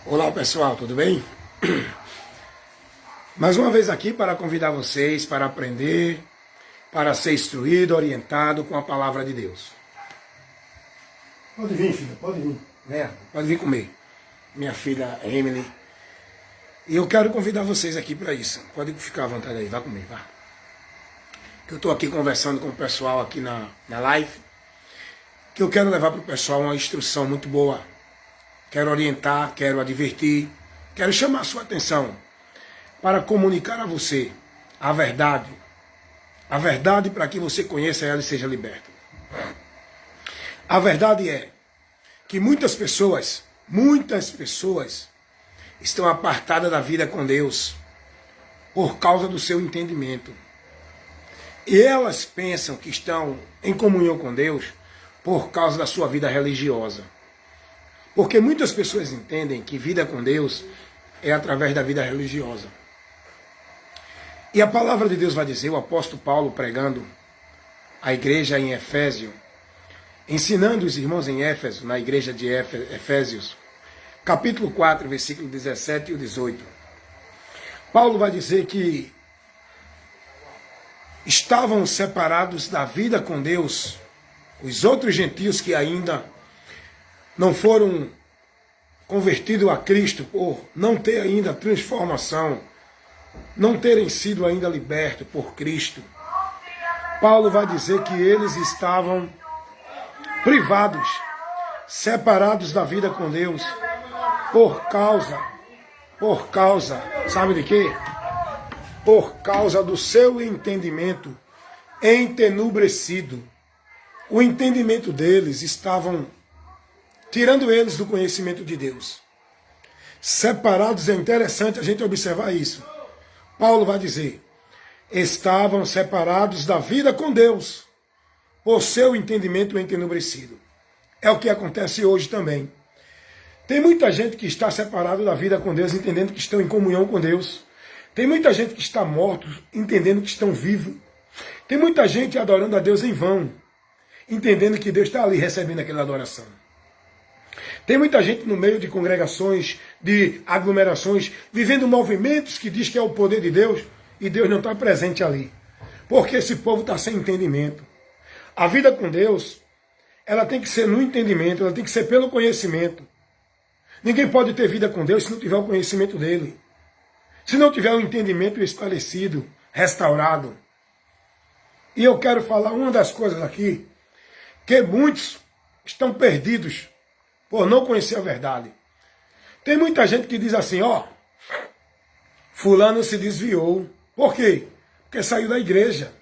Olá pessoal, tudo bem? Mais uma vez aqui para convidar vocês para aprender, para ser instruído, orientado com a palavra de Deus. Pode vir, filha, pode vir. Pode vir comer. Minha filha Emily. E eu quero convidar vocês aqui para isso. Pode ficar à vontade aí, vá comer, vá. Que eu estou aqui conversando com o pessoal aqui na live. Que eu quero levar para o pessoal uma instrução muito boa. Quero orientar, quero advertir, quero chamar a sua atenção para comunicar a você a verdade para que você conheça ela e seja liberto. A verdade é que muitas pessoas estão apartadas da vida com Deus por causa do seu entendimento. E elas pensam que estão em comunhão com Deus por causa da sua vida religiosa. Porque muitas pessoas entendem que vida com Deus é através da vida religiosa. E a palavra de Deus vai dizer, o apóstolo Paulo pregando a igreja em Efésio, ensinando os irmãos em Éfeso, na igreja de Efésios, capítulo 4, versículo 17 e 18. Paulo vai dizer que estavam separados da vida com Deus os outros gentios que ainda não foram convertidos a Cristo por não ter ainda transformação, não terem sido ainda libertos por Cristo. Paulo vai dizer que eles estavam privados, separados da vida com Deus, por causa, sabe de quê? Por causa do seu entendimento entenubrecido. O entendimento deles estavam tirando eles do conhecimento de Deus. Separados, é interessante a gente observar isso. Paulo vai dizer, estavam separados da vida com Deus, por seu entendimento entenubrecido. É o que acontece hoje também. Tem muita gente que está separado da vida com Deus, entendendo que estão em comunhão com Deus. Tem muita gente que está morto, entendendo que estão vivos. Tem muita gente adorando a Deus em vão, entendendo que Deus está ali recebendo aquela adoração. Tem muita gente no meio de congregações, de aglomerações, vivendo movimentos que diz que é o poder de Deus, e Deus não está presente ali. Porque esse povo está sem entendimento. A vida com Deus, ela tem que ser no entendimento, ela tem que ser pelo conhecimento. Ninguém pode ter vida com Deus se não tiver o conhecimento dele. Se não tiver o entendimento esclarecido, restaurado. E eu quero falar uma das coisas aqui, que muitos estão perdidos por não conhecer a verdade. Tem muita gente que diz assim, ó, fulano se desviou. Por quê? Porque saiu da igreja.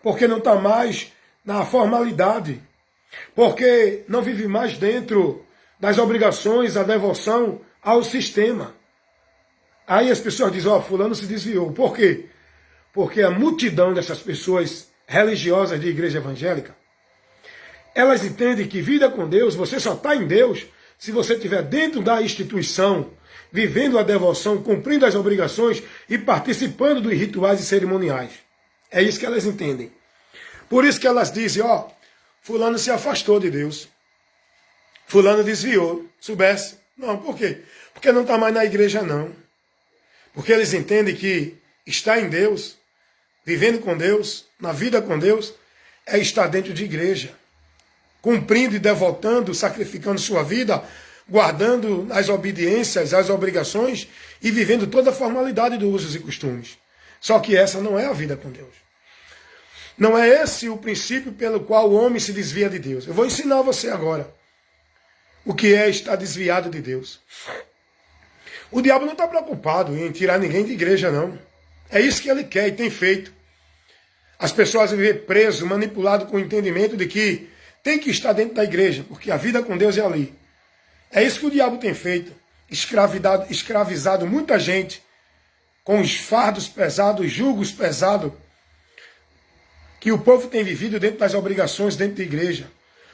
Porque não está mais na formalidade. Porque não vive mais dentro das obrigações, da devoção ao sistema. Aí as pessoas dizem, ó, fulano se desviou. Por quê? Porque a multidão dessas pessoas religiosas de igreja evangélica, elas entendem que vida com Deus, você só está em Deus se você estiver dentro da instituição, vivendo a devoção, cumprindo as obrigações e participando dos rituais e cerimoniais. É isso que elas entendem. Por isso que elas dizem, ó, fulano se afastou de Deus. Fulano desviou. Soubesse? Não, por quê? Porque não está mais na igreja, não. Porque eles entendem que estar em Deus, vivendo com Deus, na vida com Deus, é estar dentro de igreja. Cumprindo e devotando, sacrificando sua vida, guardando as obediências, as obrigações e vivendo toda a formalidade dos usos e costumes. Só que essa não é a vida com Deus. Não é esse o princípio pelo qual o homem se desvia de Deus. Eu vou ensinar você agora o que é estar desviado de Deus. O diabo não está preocupado em tirar ninguém de igreja, não. É isso que ele quer e tem feito. As pessoas vivem presas, manipuladas com o entendimento de que tem que estar dentro da igreja, porque a vida com Deus é ali. É isso que o diabo tem feito. Escravizado muita gente com os fardos pesados, julgos pesados, que o povo tem vivido dentro das obrigações, dentro da igreja.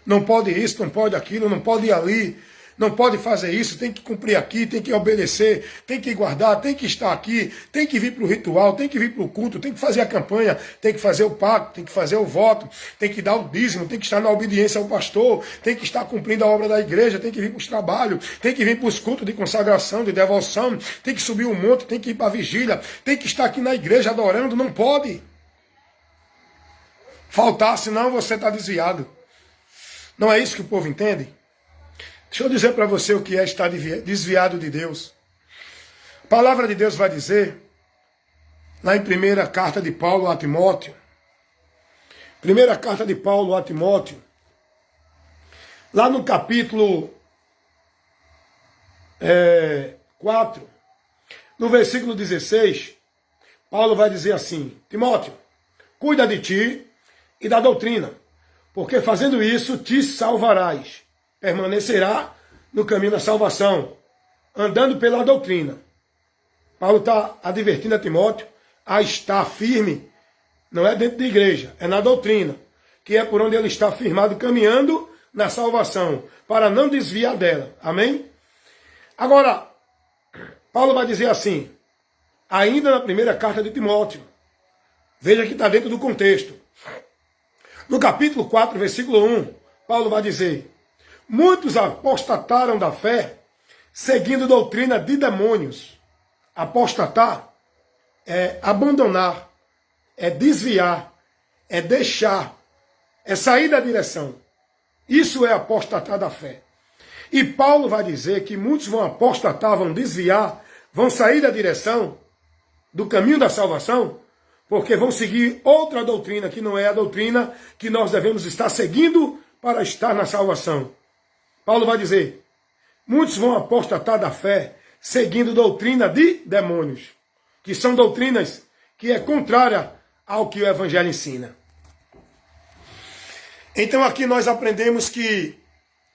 Não pode isso, não pode aquilo, não pode ir ali. não pode fazer isso, tem que cumprir aqui, tem que obedecer, tem que guardar, tem que estar aqui, tem que vir para o ritual, tem que vir para o culto, tem que fazer a campanha, tem que fazer o pacto, tem que fazer o voto, tem que dar o dízimo, tem que estar na obediência ao pastor, tem que estar cumprindo a obra da igreja, tem que vir para os trabalhos, tem que vir para os cultos de consagração, de devoção, tem que subir o monte, tem que ir para a vigília, tem que estar aqui na igreja adorando, não pode faltar, senão você está desviado. Não é isso que o povo entende? Deixa eu dizer para você o que é estar desviado de Deus. A palavra de Deus vai dizer, lá em primeira carta de Paulo a Timóteo, primeira carta de Paulo a Timóteo, lá no capítulo 4, no versículo 16, Paulo vai dizer assim: Timóteo, cuida de ti e da doutrina, porque fazendo isso te salvarás, permanecerá no caminho da salvação, andando pela doutrina. Paulo está advertindo a Timóteo a estar firme, não é dentro da igreja, é na doutrina, que é por onde ele está firmado, caminhando na salvação, para não desviar dela. Amém? Agora, Paulo vai dizer assim, ainda na primeira carta de Timóteo, veja que está dentro do contexto. No capítulo 4, versículo 1, Paulo vai dizer: muitos apostataram da fé, seguindo doutrina de demônios. Apostatar é abandonar, é desviar, é deixar, é sair da direção. Isso é apostatar da fé. E Paulo vai dizer que muitos vão apostatar, vão desviar, vão sair da direção do caminho da salvação, porque vão seguir outra doutrina que não é a doutrina que nós devemos estar seguindo para estar na salvação. Paulo vai dizer, muitos vão apostatar da fé, seguindo doutrina de demônios, que são doutrinas que é contrária ao que o Evangelho ensina. Então aqui nós aprendemos que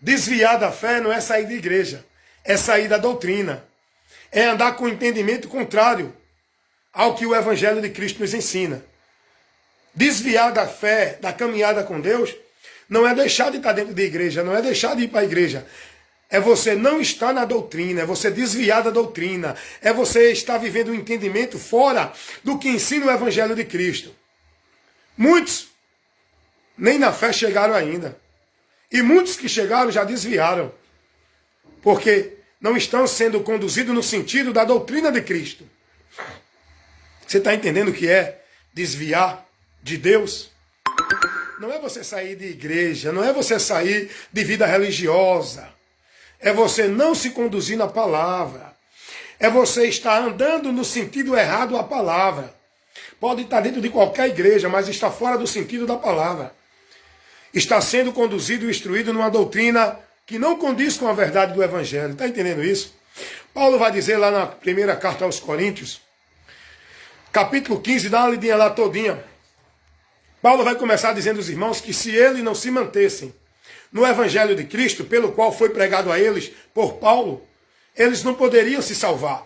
desviar da fé não é sair da igreja, é sair da doutrina, é andar com entendimento contrário ao que o Evangelho de Cristo nos ensina. Desviar da fé, da caminhada com Deus, não é deixar de estar dentro da igreja, não é deixar de ir para a igreja. É você não estar na doutrina, é você desviar da doutrina, é você estar vivendo um entendimento fora do que ensina o Evangelho de Cristo. Muitos nem na fé chegaram ainda. E muitos que chegaram já desviaram, porque não estão sendo conduzidos no sentido da doutrina de Cristo. Você está entendendo o que é desviar de Deus? Não é você sair de igreja, não é você sair de vida religiosa. É você não se conduzir na palavra. É você estar andando no sentido errado da palavra. Pode estar dentro de qualquer igreja, mas está fora do sentido da palavra. Está sendo conduzido e instruído numa doutrina que não condiz com a verdade do Evangelho. Está entendendo isso? Paulo vai dizer lá na primeira carta aos Coríntios, capítulo 15, dá uma lidinha lá todinha. Paulo vai começar dizendo aos irmãos que se eles não se mantessem no Evangelho de Cristo, pelo qual foi pregado a eles por Paulo, eles não poderiam se salvar.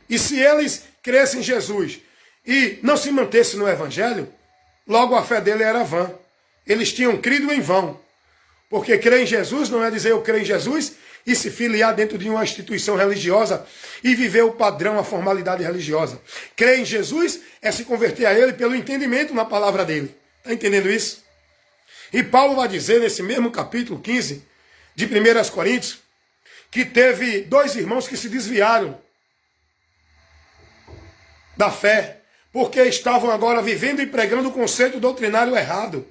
E se eles crescem em Jesus e não se mantessem no Evangelho, logo a fé dele era vã. Eles tinham crido em vão. Porque crer em Jesus não é dizer eu creio em Jesus e se filiar dentro de uma instituição religiosa e viver o padrão, a formalidade religiosa. Crer em Jesus é se converter a ele pelo entendimento na palavra dele. Está entendendo isso? E Paulo vai dizer nesse mesmo capítulo 15 de 1 Coríntios que teve dois irmãos que se desviaram da fé, porque estavam agora vivendo e pregando o conceito doutrinário errado.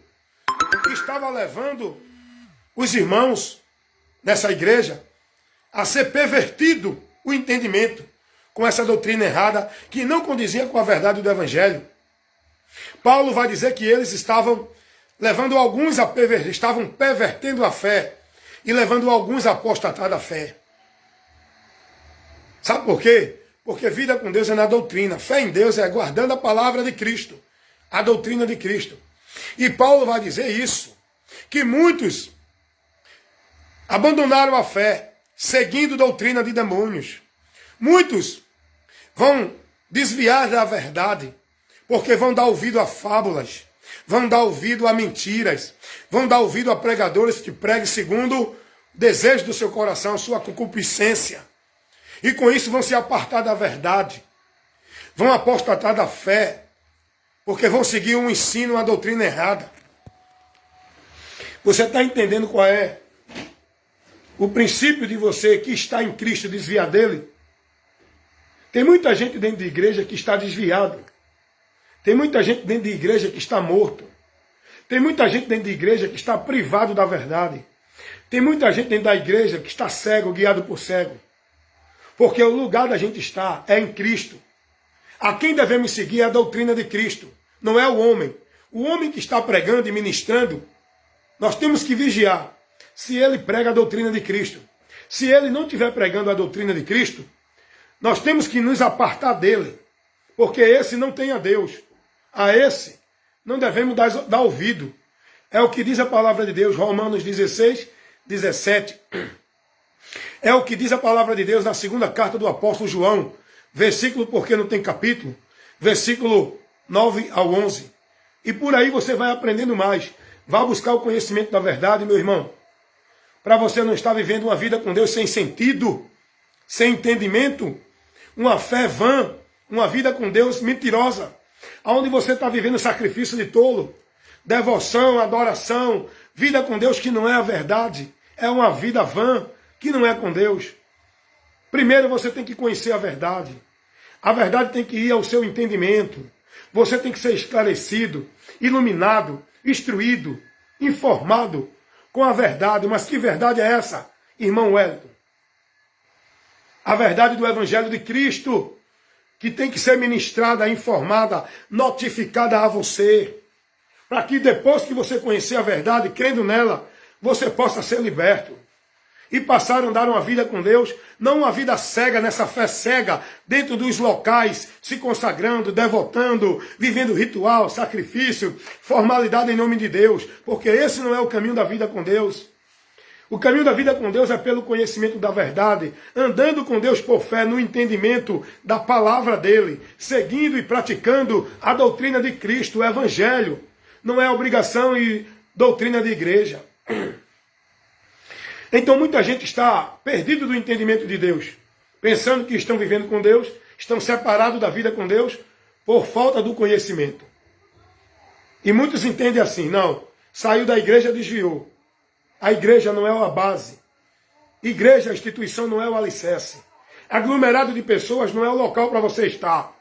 Estava levando os irmãos nessa igreja a ser pervertido o entendimento com essa doutrina errada que não condizia com a verdade do Evangelho. Paulo vai dizer que eles estavam levando alguns a perverter, estavam pervertendo a fé e levando alguns a apostatar da fé. Sabe por quê? Porque vida com Deus é na doutrina. Fé em Deus é guardando a palavra de Cristo, a doutrina de Cristo. E Paulo vai dizer isso, que muitos abandonaram a fé, seguindo doutrina de demônios. Muitos vão desviar da verdade, porque vão dar ouvido a fábulas, vão dar ouvido a mentiras, vão dar ouvido a pregadores que preguem segundo desejo do seu coração, sua concupiscência. E com isso vão se apartar da verdade. Vão apostatar da fé. Porque vão seguir um ensino, uma doutrina errada. Você está entendendo qual é o princípio de você que está em Cristo desviar dele? Tem muita gente dentro de igreja que está desviado. Tem muita gente dentro de igreja que está morto. Tem muita gente dentro de igreja que está privado da verdade. Tem muita gente dentro da igreja que está cego, guiado por cego. Porque o lugar da gente estar é em Cristo. A quem devemos seguir é a doutrina de Cristo. Não é o homem. O homem que está pregando e ministrando, nós temos que vigiar. Se ele prega a doutrina de Cristo. Se ele não estiver pregando a doutrina de Cristo, nós temos que nos apartar dele. Porque esse não tem a Deus. A esse não devemos dar ouvido. É o que diz a palavra de Deus, Romanos 16, 17. É o que diz a palavra de Deus na segunda carta do apóstolo João, versículo porque não tem capítulo, versículo 9 ao 11. E por aí você vai aprendendo mais. Vá buscar o conhecimento da verdade, meu irmão. Para você não estar vivendo uma vida com Deus sem sentido, sem entendimento, uma fé vã, uma vida com Deus mentirosa, onde você está vivendo sacrifício de tolo, devoção, adoração, vida com Deus que não é a verdade, é uma vida vã que não é com Deus. Primeiro você tem que conhecer a verdade. A verdade tem que ir ao seu entendimento. Você tem que ser esclarecido, iluminado, instruído, informado com a verdade. Mas que verdade é essa, irmão Wellington? A verdade do Evangelho de Cristo, que tem que ser ministrada, informada, notificada a você, para que depois que você conhecer a verdade, crendo nela, você possa ser liberto. E passar a andar uma vida com Deus, não uma vida cega, nessa fé cega, dentro dos locais, se consagrando, devotando, vivendo ritual, sacrifício, formalidade em nome de Deus, porque esse não é o caminho da vida com Deus. O caminho da vida com Deus é pelo conhecimento da verdade, andando com Deus por fé, no entendimento da palavra dele, seguindo e praticando a doutrina de Cristo, o Evangelho. Não é obrigação e doutrina de igreja. Então muita gente está perdido do entendimento de Deus, pensando que estão vivendo com Deus, estão separados da vida com Deus, por falta do conhecimento. E muitos entendem assim, não, saiu da igreja, desviou. A igreja não é a base. Igreja, a instituição, não é o alicerce. Aglomerado de pessoas não é o local para você estar.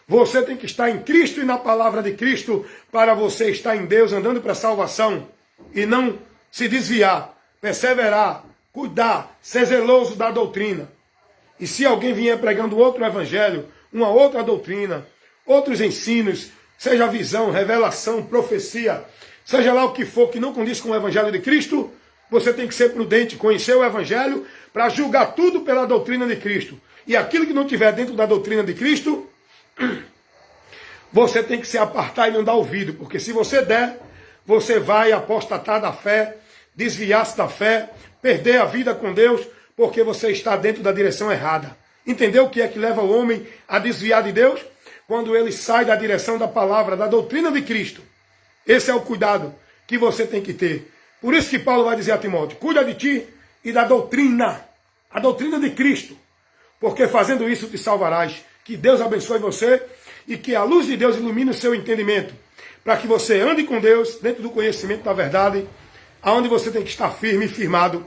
Você tem que estar em Cristo e na palavra de Cristo para você estar em Deus, andando para a salvação e não se desviar, perseverar, cuidar, ser zeloso da doutrina. E se alguém vier pregando outro evangelho, uma outra doutrina, outros ensinos, seja visão, revelação, profecia, seja lá o que for que não condiz com o evangelho de Cristo, você tem que ser prudente, conhecer o evangelho para julgar tudo pela doutrina de Cristo. E aquilo que não tiver dentro da doutrina de Cristo, você tem que se apartar e não dar ouvido, porque se você der, você vai apostatar da fé, desviar-se da fé, perder a vida com Deus, porque você está dentro da direção errada. Entendeu o que é que leva o homem a desviar de Deus? Quando ele sai da direção da palavra, da doutrina de Cristo. Esse é o cuidado que você tem que ter. Por isso que Paulo vai dizer a Timóteo, cuida de ti e da doutrina, a doutrina de Cristo, porque fazendo isso te salvarás. Que Deus abençoe você e que a luz de Deus ilumine o seu entendimento, para que você ande com Deus dentro do conhecimento da verdade, aonde você tem que estar firme e firmado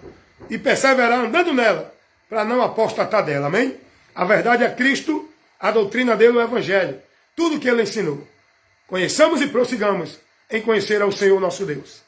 e perseverar andando nela, para não apostatar dela, amém? A verdade é Cristo, a doutrina dele é o Evangelho, tudo que ele ensinou. Conheçamos e prossigamos em conhecer ao Senhor nosso Deus.